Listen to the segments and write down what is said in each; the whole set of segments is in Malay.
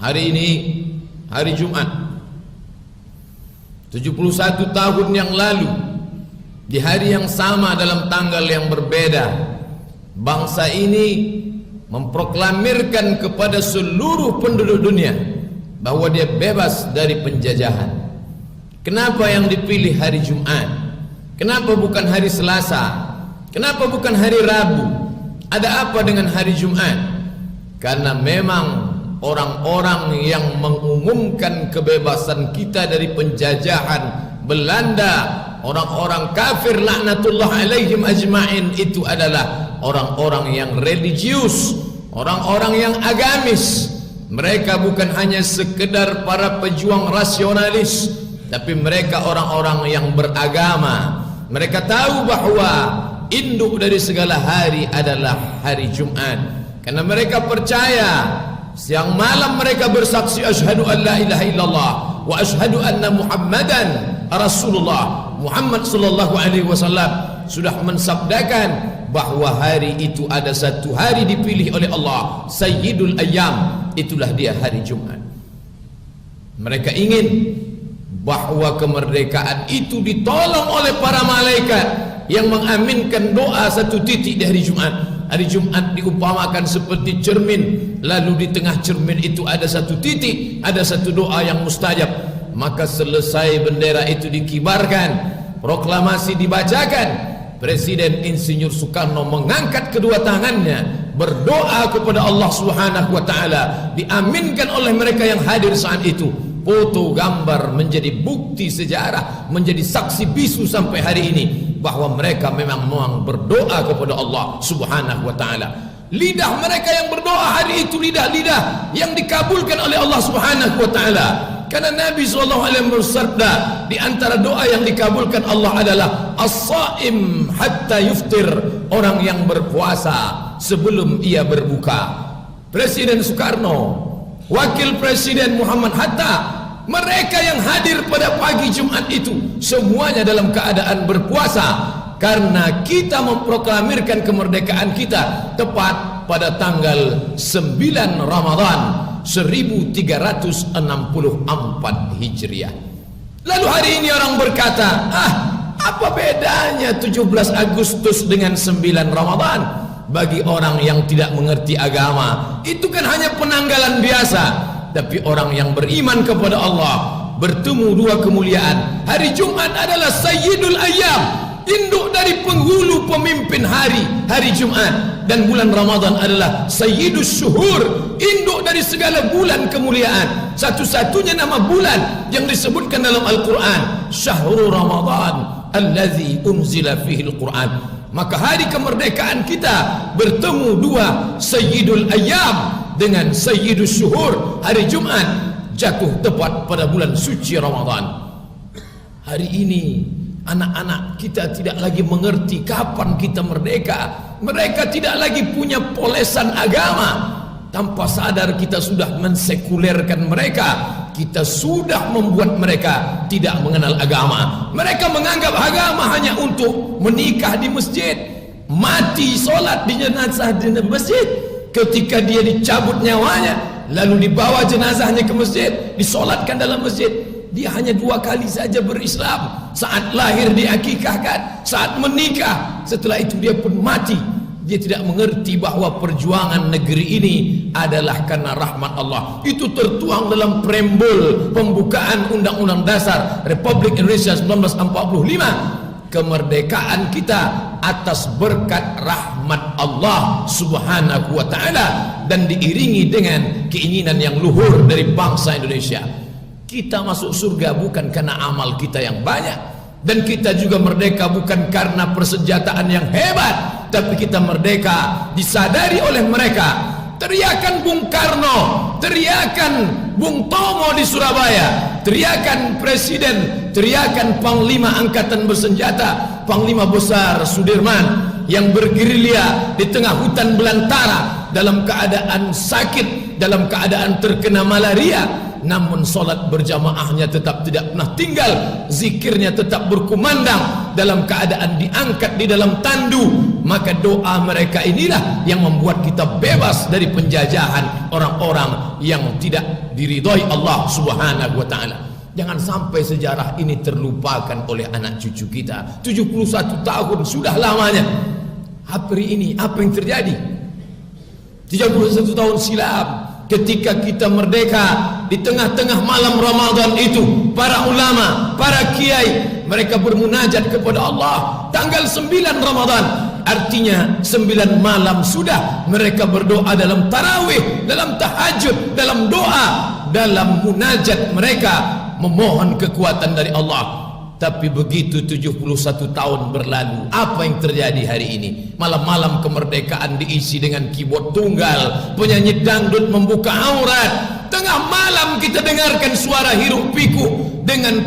Hari ini hari Jumat, 71 tahun yang lalu, di hari yang sama dalam tanggal yang berbeda, bangsa ini memproklamirkan kepada seluruh penduduk dunia bahwa dia bebas dari penjajahan. Kenapa yang dipilih hari Jumat? Kenapa bukan hari Selasa? Kenapa bukan hari Rabu? Ada apa dengan hari Jumat? Karena memang orang-orang yang mengumumkan kebebasan kita dari penjajahan Belanda, orang-orang kafir laknatullah alaihim ajma'in, itu adalah orang-orang yang religius, orang-orang yang agamis. Mereka bukan hanya sekedar para pejuang rasionalis, tapi mereka orang-orang yang beragama. Mereka tahu bahwa induk dari segala hari adalah hari Jumat, karena mereka percaya siang malam mereka bersaksi asyhadu an la ilaha illallah wa asyhadu anna Muhammadan Rasulullah. Muhammad sallallahu alaihi wasallam sudah mensabdakan bahwa hari itu ada satu hari dipilih oleh Allah, Sayyidul Ayyam, itulah dia hari Jumat. Mereka ingin bahwa kemerdekaan itu ditolong oleh para malaikat yang mengaminkan doa satu titik di hari Jumat. Hari Jumat diumpamakan seperti cermin, lalu di tengah cermin itu ada satu titik, ada satu doa yang mustajab. Maka selesai bendera itu dikibarkan, proklamasi dibacakan, Presiden Insinyur Soekarno mengangkat kedua tangannya, berdoa kepada Allah Subhanahu wa taala, diaminkan oleh mereka yang hadir saat itu. Foto gambar menjadi bukti sejarah, menjadi saksi bisu sampai hari ini bahwa mereka memang berdoa kepada Allah Subhanahu wa taala. Lidah mereka yang berdoa hari itu lidah-lidah yang dikabulkan oleh Allah Subhanahu wa taala. Karena Nabi SAW bersabda, di antara doa yang dikabulkan Allah adalah as-saim hatta yuftir, orang yang berpuasa sebelum ia berbuka. Presiden Soekarno, Wakil Presiden Muhammad Hatta, mereka yang hadir pada pagi Jumat itu semuanya dalam keadaan berpuasa, karena kita memproklamirkan kemerdekaan kita tepat pada tanggal 9 Ramadan 1364 Hijriah. Lalu hari ini orang berkata, apa bedanya 17 Agustus dengan 9 Ramadan? Bagi orang yang tidak mengerti agama, itu kan hanya penanggalan biasa. Tapi orang yang beriman kepada Allah, bertemu dua kemuliaan. Hari Jumat adalah Sayyidul Ayyam, induk dari penghulu pemimpin hari Jumat. Dan bulan Ramadan adalah Sayyidus Syuhur, induk dari segala bulan kemuliaan. Satu-satunya nama bulan yang disebutkan dalam Al-Quran, Syahrul Ramadan allazi unzila fihi Al-Quran. Maka hari kemerdekaan kita bertemu dua Sayyidul Ayyam dengan Sayyidus Syuhur. Hari Jumat jatuh tepat pada bulan suci Ramadan. Hari ini anak-anak kita tidak lagi mengerti kapan kita merdeka. Mereka tidak lagi punya polesan agama. Tanpa sadar kita sudah mensekulerkan mereka. Kita sudah membuat mereka tidak mengenal agama. Mereka menganggap agama hanya untuk menikah di masjid, mati solat di jenazah di masjid. Ketika dia dicabut nyawanya, lalu dibawa jenazahnya ke masjid, disolatkan dalam masjid. Dia hanya 2 kali saja berislam. Saat lahir diakikahkan, saat menikah, setelah itu dia pun mati. Dia tidak mengerti bahwa perjuangan negeri ini adalah karena rahmat Allah. Itu tertuang dalam preambul pembukaan Undang-Undang Dasar Republik Indonesia 1945. Kemerdekaan kita atas berkat rahmat Allah Subhanahu wa taala dan diiringi dengan keinginan yang luhur dari bangsa Indonesia. Kita masuk surga bukan karena amal kita yang banyak, dan kita juga merdeka bukan karena persenjataan yang hebat, tapi kita merdeka disadari oleh mereka. Teriakan Bung Karno, teriakan Bung Tomo di Surabaya, teriakan Presiden, teriakan Panglima Angkatan Bersenjata, Panglima Besar Sudirman yang bergerilya di tengah hutan belantara dalam keadaan sakit, dalam keadaan terkena malaria, namun solat berjamaahnya tetap tidak pernah tinggal, zikirnya tetap berkumandang dalam keadaan diangkat di dalam tandu. maka doa mereka inilah yang membuat kita bebas dari penjajahan orang-orang yang tidak diridhai Allah Subhanahu wa taala. Jangan sampai sejarah ini terlupakan oleh anak cucu kita. 71 tahun sudah lamanya. Hari ini apa yang terjadi? 31 tahun silam ketika kita merdeka, di tengah-tengah malam Ramadan itu para ulama, para kiai, mereka bermunajat kepada Allah tanggal 9 Ramadan, artinya 9 malam sudah mereka berdoa dalam tarawih, dalam tahajud, dalam doa, dalam munajat mereka memohon kekuatan dari Allah. Tapi begitu 71 tahun berlalu, apa yang terjadi hari ini? Malam-malam kemerdekaan diisi dengan keyboard tunggal, penyanyi dangdut membuka aurat. Tengah malam kita dengarkan suara hiruk pikuk dengan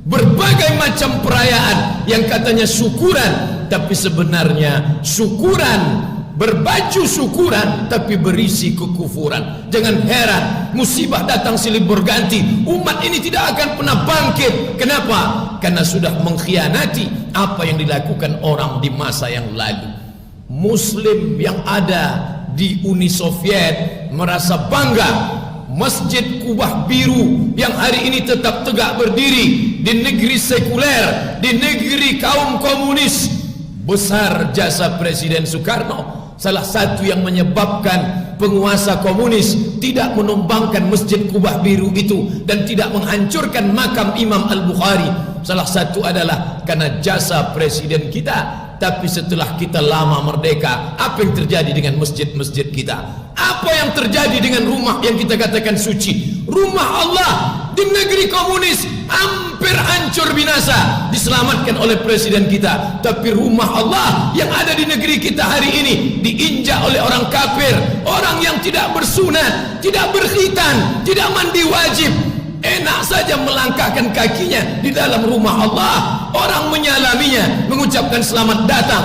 berbagai macam perayaan yang katanya syukuran, tapi sebenarnya syukuran, berbaju syukuran tapi berisi kekufuran. Jangan heran, musibah datang silih berganti, umat ini tidak akan pernah bangkit. Kenapa? Karena sudah mengkhianati apa yang dilakukan orang di masa yang lalu. Muslim yang ada di Uni Soviet merasa bangga Masjid Kubah Biru yang hari ini tetap tegak berdiri di negeri sekuler, di negeri kaum komunis. Besar jasa Presiden Soekarno, salah satu yang menyebabkan penguasa komunis tidak menumbangkan Masjid Kubah Biru itu dan tidak menghancurkan makam Imam Al-Bukhari. Salah satu adalah karena jasa presiden kita. Tapi setelah kita lama merdeka, apa yang terjadi dengan masjid-masjid kita? Apa yang terjadi dengan rumah yang kita katakan suci? Rumah Allah di negeri komunis hampir hancur binasa, diselamatkan oleh presiden kita. Tapi rumah Allah yang ada di negeri kita hari ini diinjak oleh orang kafir, orang yang tidak bersunat, tidak berkhitan, tidak mandi wajib. Enak saja melangkahkan kakinya di dalam rumah Allah. Orang menyalaminya, mengucapkan selamat datang,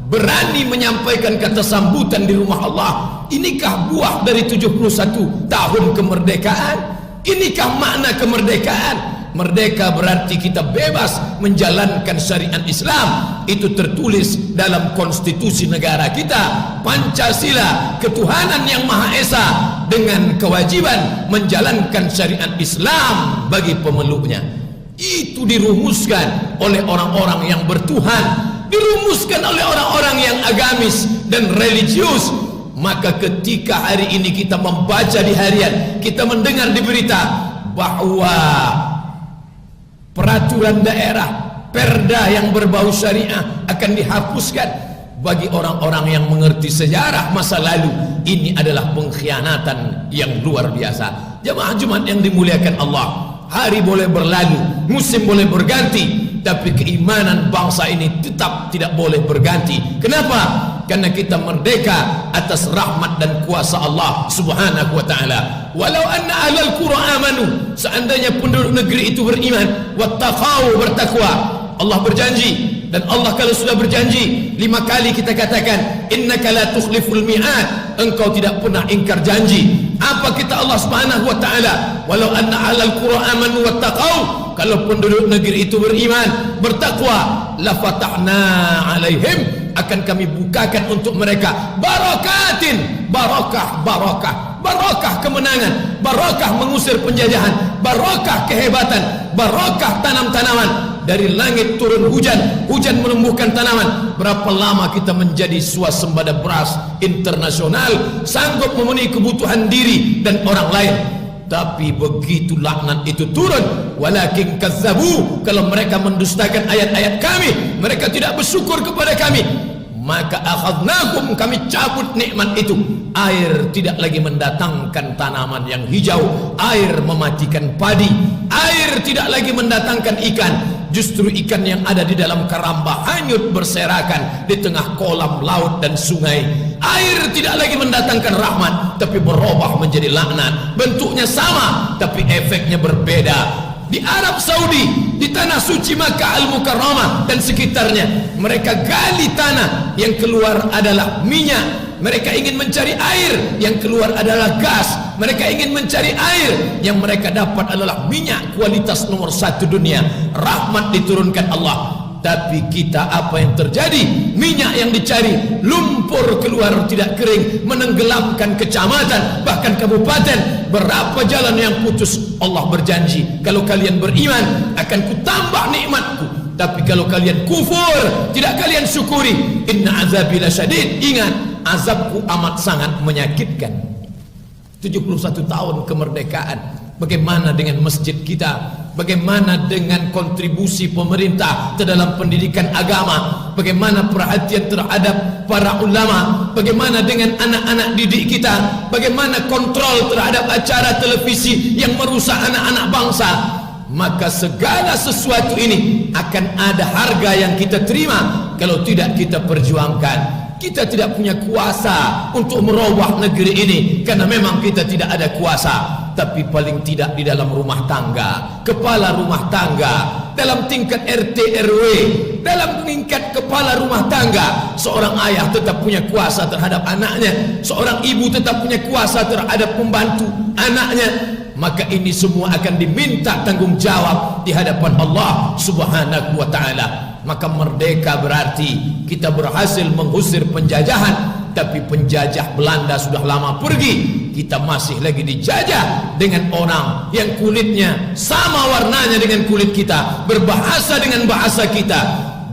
berani menyampaikan kata sambutan di rumah Allah. Inikah buah dari 71 tahun kemerdekaan? Inikah makna kemerdekaan? Merdeka berarti kita bebas menjalankan syariat Islam. Itu tertulis dalam konstitusi negara kita, Pancasila, ketuhanan yang Maha Esa, dengan kewajiban menjalankan syariat Islam bagi pemeluknya. Itu dirumuskan oleh orang-orang yang bertuhan, dirumuskan oleh orang-orang yang agamis dan religius. Maka ketika hari ini kita membaca di harian, kita mendengar di berita bahwa peraturan daerah, perda yang berbau syariah akan dihapuskan. Bagi orang-orang yang mengerti sejarah masa lalu, ini adalah pengkhianatan yang luar biasa. Jemaah Jumat yang dimuliakan Allah, hari boleh berlalu, musim boleh berganti, tapi keimanan bangsa ini tetap tidak boleh berganti. Kenapa? Karena kita merdeka atas rahmat dan kuasa Allah Subhanahu wa taala. Walau anna ahlal qura amanu, seandainya penduduk negeri itu beriman, wattaqau, bertakwa. Allah berjanji, dan Allah kalau sudah berjanji 5 kali kita katakan innaka la tukhliful mi'ad, engkau tidak pernah ingkar janji. Apa kita Allah Subhanahu wa taala? Walau anna ahlal qura amanu wattaqau, kalau penduduk negeri itu beriman, bertakwa, la fatahna alaihim, akan kami bukakan untuk mereka barakatin, barakah, barakah, barakah kemenangan, barakah mengusir penjajahan, barakah kehebatan, barakah tanam-tanaman. Dari langit turun hujan, hujan menumbuhkan tanaman. Berapa lama kita menjadi swasembada beras internasional, sanggup memenuhi kebutuhan diri dan orang lain. Tapi begitu laknat itu turun, walakin kazzabu, kalau mereka mendustakan ayat-ayat kami, mereka tidak bersyukur kepada kami, maka akhadnahum, kami cabut nikmat itu. Air tidak lagi mendatangkan tanaman yang hijau, air mematikan padi. Air tidak lagi mendatangkan ikan, justru ikan yang ada di dalam karamba hanyut berserakan di tengah kolam laut dan sungai. Air tidak lagi mendatangkan rahmat, tapi berubah menjadi laknat. Bentuknya sama, tapi efeknya berbeda. Di Arab Saudi, di tanah suci Makkah Al-Mukarramah dan sekitarnya, mereka gali tanah, yang keluar adalah minyak. Mereka ingin mencari air, yang keluar adalah gas. Mereka ingin mencari air, yang mereka dapat adalah minyak kualitas nomor 1 dunia. Rahmat diturunkan Allah. Tapi kita apa yang terjadi? Minyak yang dicari, lumpur keluar tidak kering, menenggelamkan kecamatan, bahkan kabupaten. Berapa jalan yang putus. Allah berjanji, kalau kalian beriman akan kutambah nikmatku. Tapi kalau kalian kufur, tidak kalian syukuri, inna azabi lasyadid. Ingat, azabku amat sangat menyakitkan. 71 tahun kemerdekaan. Bagaimana dengan masjid kita? Bagaimana dengan kontribusi pemerintah ke dalam pendidikan agama? Bagaimana perhatian terhadap para ulama? Bagaimana dengan anak-anak didik kita? Bagaimana kontrol terhadap acara televisi yang merusak anak-anak bangsa? Maka segala sesuatu ini akan ada harga yang kita terima kalau tidak kita perjuangkan. Kita tidak punya kuasa untuk merubah negeri ini karena memang kita tidak ada kuasa. Tapi paling tidak di dalam rumah tangga, kepala rumah tangga, dalam tingkat RT RW, dalam tingkat kepala rumah tangga, seorang ayah tetap punya kuasa terhadap anaknya, seorang ibu tetap punya kuasa terhadap pembantu anaknya. Maka ini semua akan diminta tanggung jawab di hadapan Allah Subhanahu wa ta'ala. Maka merdeka berarti kita berhasil mengusir penjajahan. Tapi penjajah Belanda sudah lama pergi, kita masih lagi dijajah dengan orang yang kulitnya sama warnanya dengan kulit kita, berbahasa dengan bahasa kita,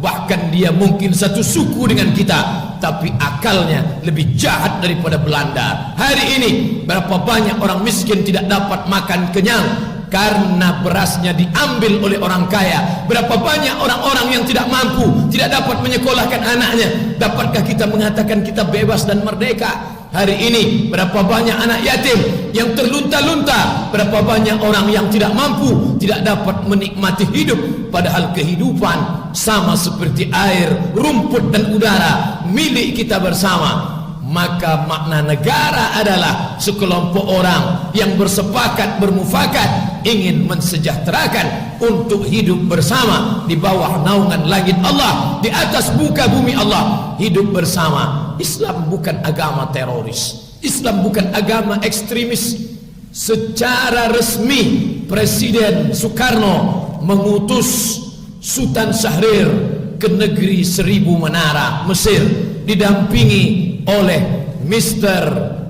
bahkan dia mungkin satu suku dengan kita, tapi akalnya lebih jahat daripada Belanda. Hari ini berapa banyak orang miskin tidak dapat makan kenyang karena berasnya diambil oleh orang kaya. Berapa banyak orang-orang yang tidak mampu, tidak dapat menyekolahkan anaknya. Dapatkah kita mengatakan kita bebas dan merdeka? Hari ini berapa banyak anak yatim yang terlunta-lunta. Berapa banyak orang yang tidak mampu, tidak dapat menikmati hidup. Padahal kehidupan sama seperti air, rumput dan udara, milik kita bersama. Maka makna negara adalah sekelompok orang yang bersepakat, bermufakat, ingin mensejahterakan untuk hidup bersama di bawah naungan langit Allah, di atas muka bumi Allah, hidup bersama. Islam bukan agama teroris, Islam bukan agama ekstremis. Secara resmi Presiden Soekarno mengutus Sultan Syahrir ke negeri Seribu Menara, Mesir, didampingi oleh Mr.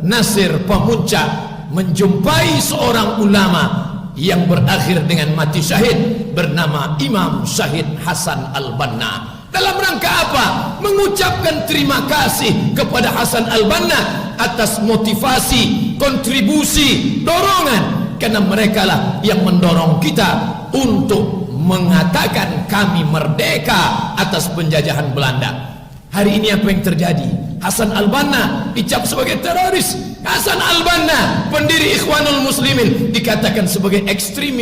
Nasir Pamuncak, menjumpai seorang ulama yang berakhir dengan mati syahid bernama Imam Syahid Hasan Al-Banna. Dalam rangka apa? Mengucapkan terima kasih kepada Hasan Al-Banna atas motivasi, kontribusi, dorongan, karena mereka lah yang mendorong kita untuk mengatakan kami merdeka atas penjajahan Belanda. Hari ini apa yang terjadi? Hasan Al-Banna dicap sebagai teroris. Hasan Al-Banna, pendiri Ikhwanul Muslimin, dikatakan sebagai ekstremis.